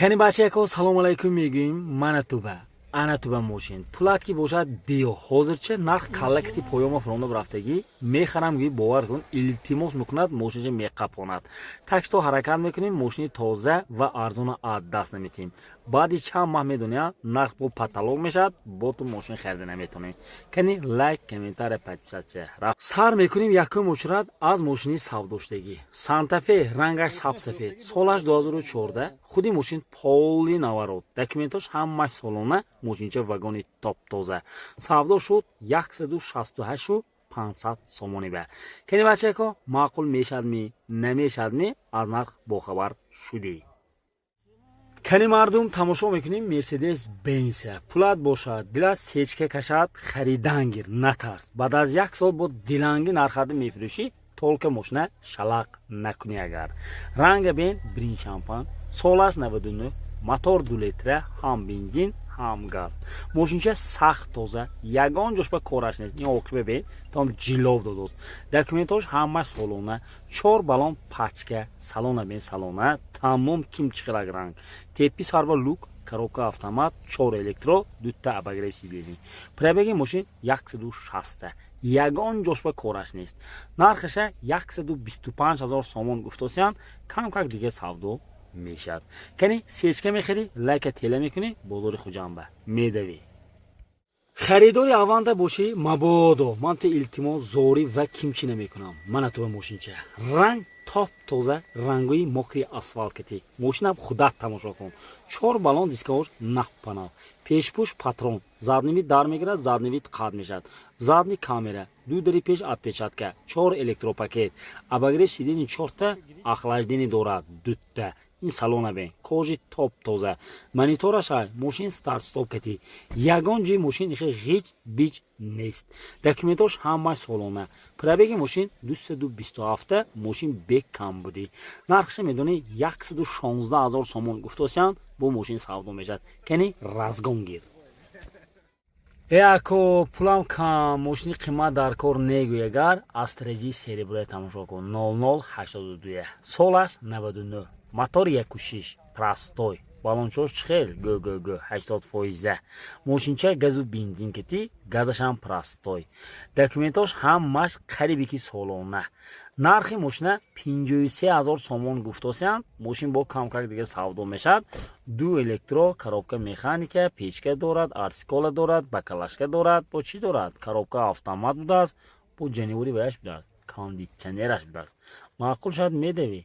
کانی بچه کو سلام علیکم میگیم من تو به ماشین پولت کی باشد بیو حاضر چه نرخ کالکتی پویوم فرونو رفتگی میخرم گی باور کن التماس میکند ماشین میقاپوند تاکس تو حرکت میکنیم ماشین تازه و ارزون از دست نمیتیم بعدی چند ماه میدونیا نرخ بو پاتالوگ میشد با تو ماشین خرید نمیتونی کانی لایک کامنتار پچچه سر میکنیم یکم очрад از ماشین سوداشتگی سانتافه رنگش سبسفید سالش 2014 خودی ماشین پولی نوارود دکومنتاش همش سالونه ماشینچه вагони топ тоза савдо шуд 168 500 сомонӣ ба кени бачако маъқул мешадми намешадми аз нарх бохабар шудӣ кани мардум тамошо мекунем мерседес бенз пулат бошад дилат сечка кашад харидан гир натарс баъд аз 1 сол бо диланги нархада мефурӯшӣ толка мошина шалақ накунӣ агар ранга бен брин шампан солаш 99 мотор 2 литра ҳам бензин ҳам газ мошинча сахт тоза ягон ҷош ба кораш нест ин оқибе бен том ҷилов додост документош ҳамаш солона 4 балон пачка салона бен салона тамом кимчиқрак ранг тепи сарба люк коробка автомат 4 электро дутта абагрев сидени пробеги мошин 160 ягон ҷош ба кораш нест нархаша 125 000 сомон гуфтосиян кам дига савдо мешад кани сечка мехари лайка тела мекунӣ бозори хуҷанба медавӣ харидори аванда бошӣ мабодо ман то илтимос зорӣ ва кимчӣ намекунам мана то ба мошинча ранг топ тоза рангои мокри асфалткати мошинам худат тамошо кун 4 балон дискаош нав панал пешпуш патрон заднивид дар мегирад заднивид қад мешад задни камера 2 дари пеш отпечатка 4 электропакет абагрев сидени 4та охлаждени дорад дутта ин салона бен кожи топ тоза монитораша мошин старт стоп кати ягон ҷи мошин ихе ҳеҷ бич нест документош ҳамаш солона пробеги мошин 227 мошин бек кам будӣ нархша медонӣ 116 000 сомон гуфтосиян бо мошин савдо мешад кани разгон гир яко пулам кам мошини қимат дар кор негӯягар астраҷи серебро тамошо кун 0082 солаш 99 мотор 1.6 простой балончош чихел гӯ 80% мошинча газу бензин кати газашам простой документош ҳамаш қариби ки солона нархи мошина 53 000 сомон гуфтосиян мошин бо камкак дига савдо мешад 2 электро коробка механика печка дорад арсикола дорад бакалашка дорад бо чӣ дорад коробка автомат будааст бо ҷанивори ваяш будааст кондитсионераш будааст маъқул шуд медавӣ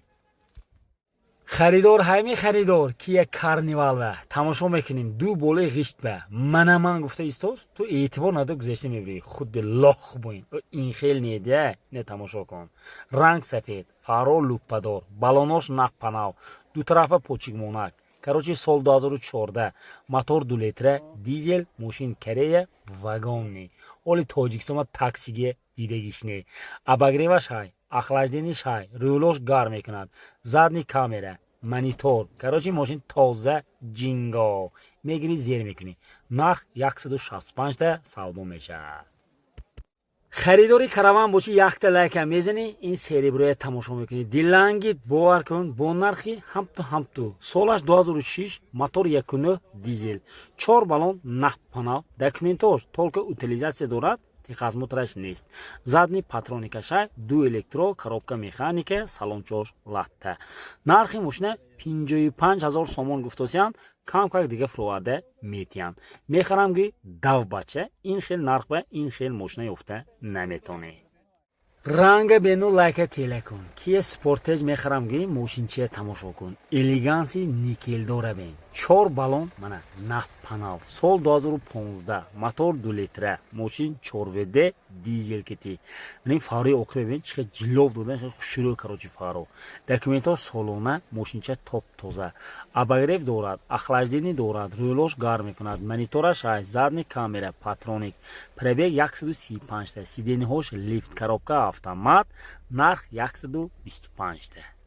харидор ҳайми харидор кия карнивал ва тамошо мекунем ду болаи ғишт ба ман гуфта истос ту эътибор надо гузашта мебири худи лох буин ин хел неда не тамошо кун ранг сафед фаро луппадор балонош нақпанав ду тарафа почикмонак короче сол 2014 мотор 2 литра дизел мошин корея вагонни оли тоҷикистон таксиге дидагишне абагреваш ҳай охлаждениш ҳай рӯлош гарм мекунад задни камера монитор короче мошин тоза ҷинго мегири зер мекунӣ нарх 165 та савдо мешавад харидори караван бошӣ якта лайка мезани ин сереброя тамошо мекунӣ дилангит бовар кун бо нархи ҳамту солаш 2006 мотор 1.9 дизел 4 балон нав панал документош толка утилизатсия дорад техазмотраш нест задни патроникаша 2 электро коробка механика салончош латта нархи мошина 55 000 сомон гуфтосиян камкак дига фуроварда метиянд мехарам ки дав бача ин хел нарх ба ин хел мошина ёфта наметонӣ ранга бену лайка тела кун кия спортеж мехарам ки мошинчия тамошо кун элеганси никелдора бен 4 балон мана нав панал сол 2015 мотор 2 литра мошин 4вд дизел кати ин фарои оқибе бен чихе ҷилов додан хушрӯ короче фаро документош солона мошинча топ тоза абагрев дорад охлаждени дорад рӯлош гарм мекунад монитораш ай задни камера патроник пробег 135 та сидениҳош лифт коробка автомат нарх 125 та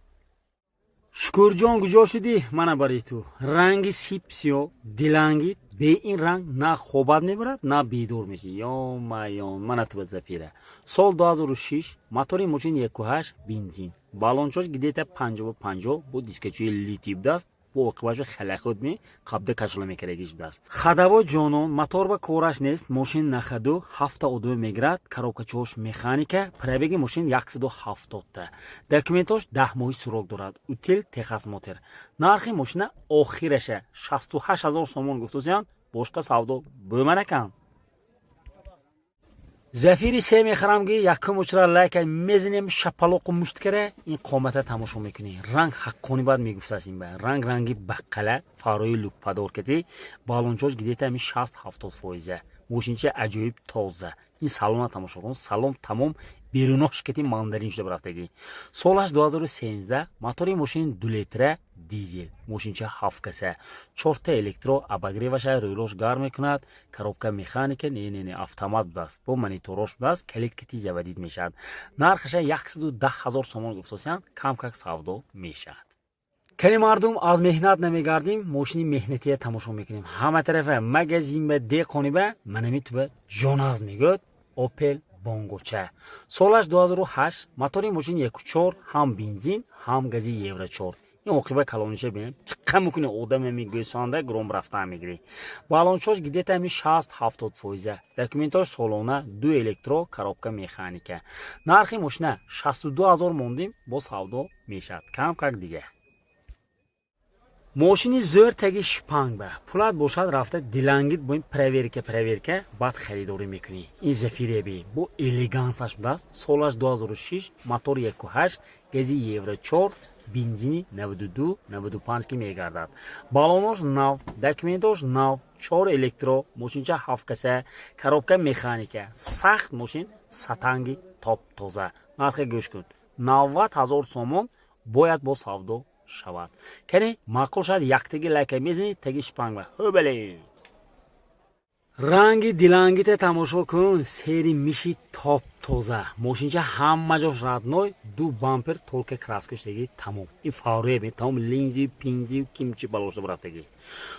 шукурҷон куҷо шудӣ мана бари ту ранги сипсиё диланги бе ин ранг на хобат мебарад на бедор мешӣ ёмаён мана ту ба зафира сол 2006 мотори мошин 1.8 бензин балончош гидета 50 бо дискачои литий будааст бо оқибашу хеле худ ми қабда кашла мекарагиш даст. Хадаво ҷонон, мотор ба кораш нест, мошин нахаду 72 меград, коробкачош механика, пробеги мошин 170 та. Документош 10 моҳи сурок дорад. Утил Техас Мотор. Нархи мошина охираша 68000 сомон гуфтусиян, бошқа савдо бӯмаракан. Зафири се мехарам ки якум учра лайка мезинем шапалоқу мушткаре ин қомата тамошо мекунӣ. Ранг ҳаққони бад мегуфтасин ба. Ранги баққала, фарои луппадор кати, балончош гидета ми 60-70%. Мошинча аҷоиб тоза. Ин салона тамошо кун, салон тамом берунош кати мандарин шуда барафтаги. Солаш 2013, мотори мошин 2 литра дизел, мошинча 7 каса, 4 электро, обогреваша рӯйрош гарм мекунад, коробка механика, не автомат будаст, бо мониторош будаст, калид кати ҷавадид мешавад. Нархаша 110000 сомон гуфтосиян, кам-как савдо мешавад. Кани мардум аз меҳнат намегардим, мошини меҳнатия тамошо мекунем. Ҳама тарафа магазин ба деқони ба манами туба ҷонағз мегӯд. Opel Bongocha. Солаш 2008, мотори мошин 1.4, ҳам бензин, ҳам гази евро 4. ин оқиба калониша бинем. Чиққа мекуне одаме мегӯсонда гром рафта мегири. Балончош гидета ми 60-70%. Документош солона, 2 электро, коробка механика. Нархи мошина 62000 мондим, бо савдо мешад. Кам-как дига. мошини зӯр таги шпанг ба пулат бошад рафта дилангит бо ин проверка баъд харидорӣ мекунӣ. Ин зафиреби бо элегансаш будааст. Солаш 2006, мотор 1.8, гази евро 4, бензини 92-95 ки мегардад. Балонош нав, документош нав, 4 электро, мошинча 7 каса, коробка механика. Сахт мошин, сатанги топ тоза. Нархи гӯш кун. 90000 сомон бояд бо савдо шавад. Кани маъқул шад яктаги лайка мезини таги шпанг ба. Ҳӯбале. ранги дилангите тамошо кун. сери миши топ тоза. мошинча ҳама ҷош радной, 2 бампер толка краскоштаги тамом. ин фавреб тамом линзи, пинзи, кимчи балошда барафтаги.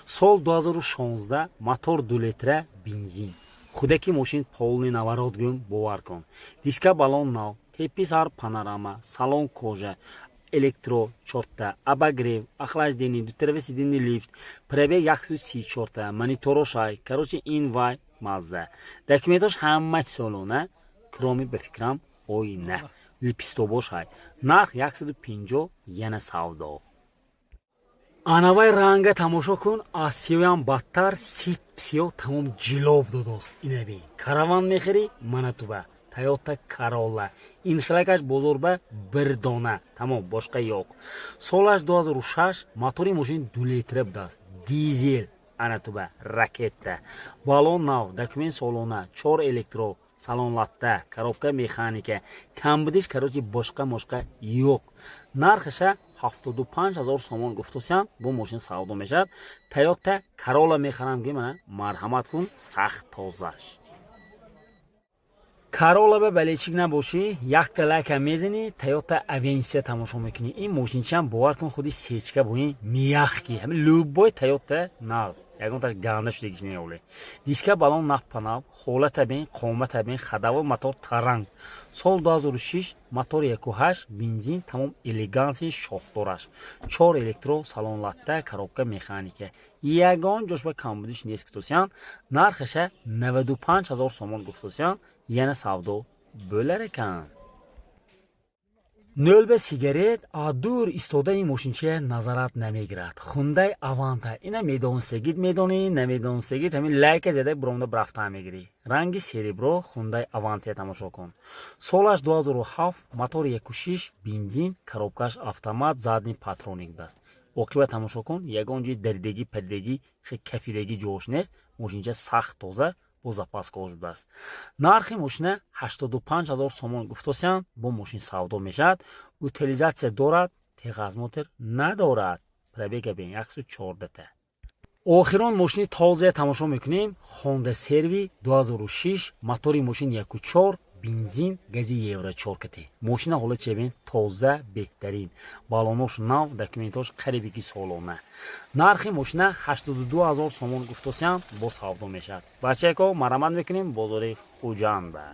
сол 2016, мотор 2 литра бензин. худаки мошин полни наворот гум бовар кун. диска балон нав, тепи сар панорама, салон кожа, электро 4, обогрев, охлаждение, двутарафи сиденье лифт, пробег 134, мониторошай, короче ин вай мазза. Документош ҳамач солона, кроми ба фикрам ойна, липистобошай. Нарх 150, яна савдо. анавай ранга тамошо кун. аз сиёям бадтар сиё тамом ҷилов додост. инабин караван мехери манатуба Toyota Corolla. Инхилакаш бозорба bir dona. Tamam, boshqa yo'q. Солаш 2006, мотори мошин 2 литра будаст. Дизель, анатуба, ракетта. Балон нав, документ солона, 4 электро, салон латта, коробка механика. Камбудиш, короче, boshqa yo'q. Нархаша 75000 сомон гуфтусян, бу мошин савдо мешад. Toyota Corolla мехарам ки мана марҳамат кун, сахт тозаш. Corolla ба балечик набоши, якта лайка мезини, Toyota Avensis тамошо мекунӣ. Ин мошинчам бовар кун худи сечка бо ин мияхки, ҳами любой Toyota нағз. Ягонташ ганда шудагиш неёле. Диска балон нав панав, ҳолата бин, қомата бин, хадаво мотор таранг. Сол 2006, мотор 1.8, бензин, тамом элеганси шохдораш. 4 электро, салон латта, коробка механика. Ягон ҷош ба камбудиш нест гуфтусян. Нархаша 95000 сомон гуфтусян. Яна савдо bo'lar ekan. Нӯл ба сигарет адур истодаи мошинча назарат намегирад. Hyundai Avanta ина медонсагид медони, намедонсагид ҳамин лайка зада бромда брафта мегири. Ранги серебро Hyundai Avanta тамошо кун. Солаш 2007, мотор 1.6, бензин, коробкаш автомат, задни патроник будаст. оқиба тамошо кун. Ягон ҷи даридаги, падидаги, кафидаги ҷош нест. Мошинча сахт тоза бо запаска ожбаст. нархи мошина 85000 сомон гуфтосян, бо мошин савдо мешад. утилизатсия дорад, Техас Мотор надорад. пробега бин 114. охирон мошини тоза тамошо мекунем. Honda Servi 2006, мотори мошин 1.4, бензин, гази евро 4 кати. мошина ҳола чебин тоза беҳтарин. балонош нав, документош қариби ки солона. нархи мошина 82000 сомон гуфтосян, бо савдо мешад. бачако марамат мекунем бозори Хуҷанда.